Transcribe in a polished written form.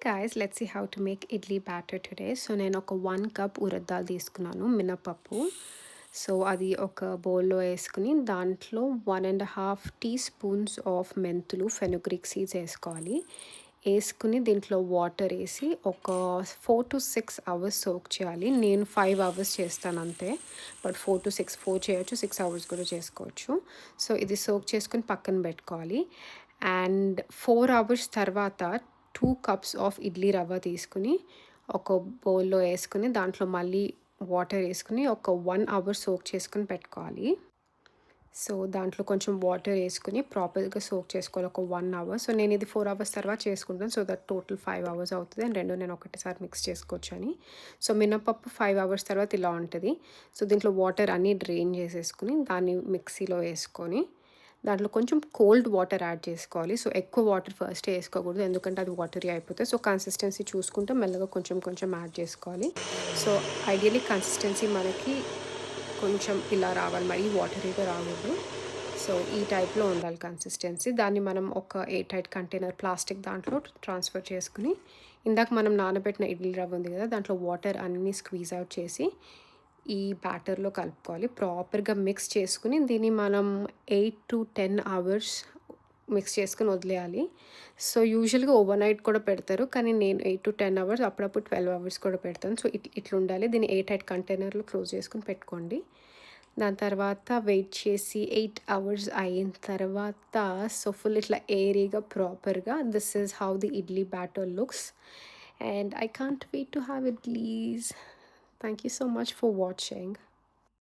guys, let's see how to make idli batter today. So నేను ఒక 1 cup urad dal తీసుకున్నాను మినపప్పు. సో అది ఒక బౌల్లో వేసుకుని దాంట్లో 1.5 టీ స్పూన్స్ ఆఫ్ మెంతులు ఫెనుగ్రీక్ సీడ్స్ వేసుకోవాలి. వేసుకుని దీంట్లో వాటర్ వేసి ఒక 4 to 6 అవర్స్ సోక్ చేయాలి. నేను 5 అవర్స్ చేస్తాను అంతే, బట్ 4 to 6 4 చేయొచ్చు, 6 అవర్స్ కూడా చేసుకోవచ్చు. సో ఇది సోక్ చేసుకుని పక్కన పెట్టుకోవాలి. అండ్ 4 అవర్స్ తర్వాత 2 కప్స్ ఆఫ్ ఇడ్లీ రవ్వ తీసుకుని ఒక బౌల్లో వేసుకుని దాంట్లో మళ్ళీ వాటర్ వేసుకుని ఒక 1 అవర్ సోక్ చేసుకుని పెట్టుకోవాలి. సో దాంట్లో కొంచెం వాటర్ వేసుకుని ప్రాపర్గా సోక్ చేసుకోవాలి ఒక 1 అవర్. సో నేను ఇది 4 అవర్స్ తర్వాత చేసుకుంటాను, సో దట్ టోటల్ 5 అవర్స్ అవుతుంది. అండ్ రెండు నేను ఒకటేసారి మిక్స్ చేసుకోవచ్చు అని. సో మినపప్పు 5 అవర్స్ తర్వాత ఇలా ఉంటుంది. సో దీంట్లో వాటర్ అన్నీ డ్రైన్ చేసేసుకుని దాన్ని మిక్సీలో వేసుకొని దాంట్లో కొంచెం కోల్డ్ వాటర్ యాడ్ చేసుకోవాలి. సో ఎక్కువ వాటర్ ఫస్ట్ వేసుకోకూడదు, ఎందుకంటే అది వాటరీ అయిపోతుంది. సో కన్సిస్టెన్సీ చూసుకుంటే మెల్లగా కొంచెం కొంచెం యాడ్ చేసుకోవాలి. సో ఐడియలీ కన్సిస్టెన్సీ మనకి కొంచెం ఇలా రావాలి, మరి వాటరీగా రాకూడదు. సో ఈ టైప్లో ఉండాలి కన్సిస్టెన్సీ. దాన్ని మనం ఒక ఎయిర్ టైట్ కంటైనర్ ప్లాస్టిక్ దాంట్లో ట్రాన్స్ఫర్ చేసుకుని ఇందాక మనం నానబెట్టిన ఇడ్లీ రవ్వ ఉంది కదా, దాంట్లో వాటర్ అన్నీ స్క్వీజ్ అవుట్ చేసి ఈ బ్యాటర్లో కలుపుకోవాలి. ప్రాపర్గా మిక్స్ చేసుకుని దీన్ని మనం 8 to 10 అవర్స్ మిక్స్ చేసుకుని వదిలేయాలి. సో యూజువల్గా ఓవర్ నైట్ కూడా పెడతారు, కానీ నేను 8 to 10 అవర్స్, అప్పుడప్పుడు 12 అవర్స్ కూడా పెడతాను. సో ఇట్లా ఉండాలి. దీన్ని ఎయిర్ టైట్ కంటైనర్లో క్లోజ్ చేసుకుని పెట్టుకోండి. దాని తర్వాత వెయిట్ చేసి 8 అవర్స్ అయిన తర్వాత సో ఫుల్ ఇట్లా ఎయిరీగా ప్రాపర్గా this is how the idli batter looks. And I can't wait to have idlis. Thank you so much for watching.